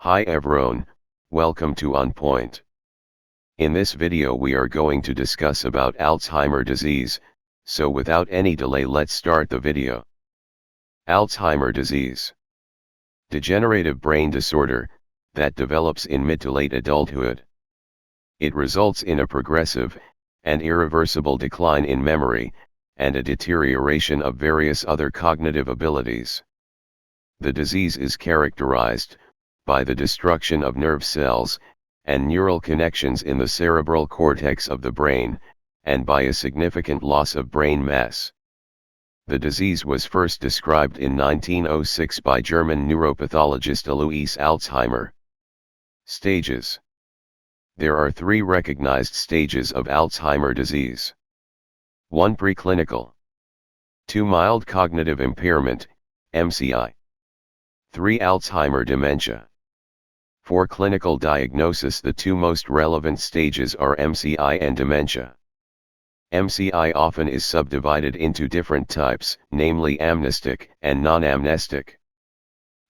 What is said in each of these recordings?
Hi everyone, welcome to On Point. In this video we are going to discuss about Alzheimer disease, so without any delay let's start the video. Alzheimer disease. Degenerative brain disorder, that develops in mid to late adulthood. It results in a progressive, and irreversible decline in memory, and a deterioration of various other cognitive abilities. The disease is characterized by the destruction of nerve cells, and neural connections in the cerebral cortex of the brain, and by a significant loss of brain mass. The disease was first described in 1906 by German neuropathologist Alois Alzheimer. Stages. There are 3 recognized stages of Alzheimer disease. 1. Preclinical. 2. Mild cognitive impairment, MCI. 3. Alzheimer dementia. For clinical diagnosis, the 2 most relevant stages are MCI and dementia. MCI often is subdivided into different types, namely amnestic and non-amnestic.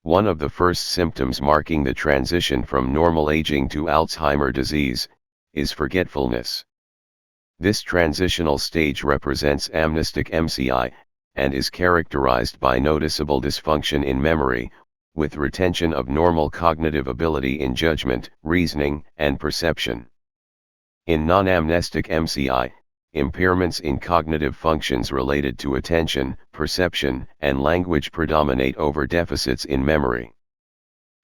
One of the first symptoms marking the transition from normal aging to Alzheimer disease is forgetfulness. This transitional stage represents amnestic MCI, and is characterized by noticeable dysfunction in memory, with retention of normal cognitive ability in judgment, reasoning, and perception. In non-amnestic MCI, impairments in cognitive functions related to attention, perception, and language predominate over deficits in memory.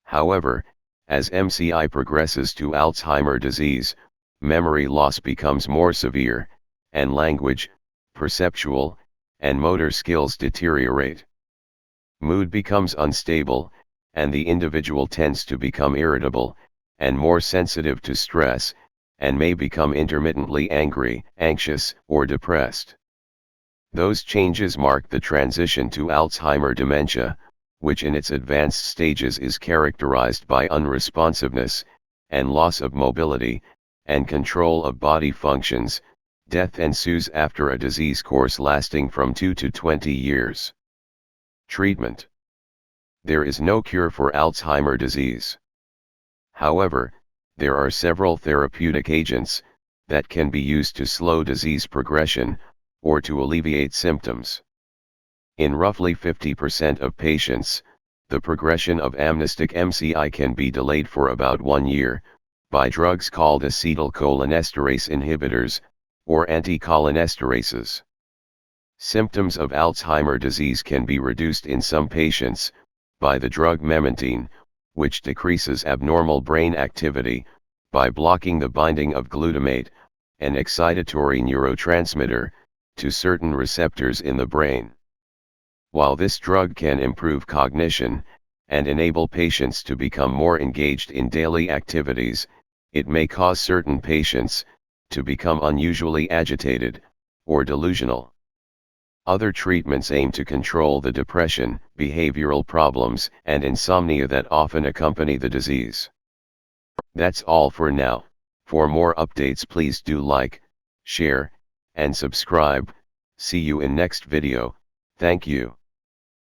However, as MCI progresses to Alzheimer disease, memory loss becomes more severe, and language, perceptual, and motor skills deteriorate. Mood becomes unstable, and the individual tends to become irritable, and more sensitive to stress, and may become intermittently angry, anxious, or depressed. Those changes mark the transition to Alzheimer dementia, which in its advanced stages is characterized by unresponsiveness, and loss of mobility, and control of body functions. Death ensues after a disease course lasting from 2 to 20 years. Treatment. There is no cure for Alzheimer disease. However, there are several therapeutic agents that can be used to slow disease progression, or to alleviate symptoms. In roughly 50% of patients, the progression of amnestic MCI can be delayed for about 1 year, by drugs called acetylcholinesterase inhibitors, or anticholinesterases. Symptoms of Alzheimer disease can be reduced in some patients by the drug memantine, which decreases abnormal brain activity by blocking the binding of glutamate, an excitatory neurotransmitter, to certain receptors in the brain. While this drug can improve cognition and enable patients to become more engaged in daily activities, it may cause certain patients to become unusually agitated or delusional. Other treatments aim to control the depression, behavioral problems, and insomnia that often accompany the disease. That's all for now. For more updates, please do like, share, and subscribe. See you in next video. Thank you.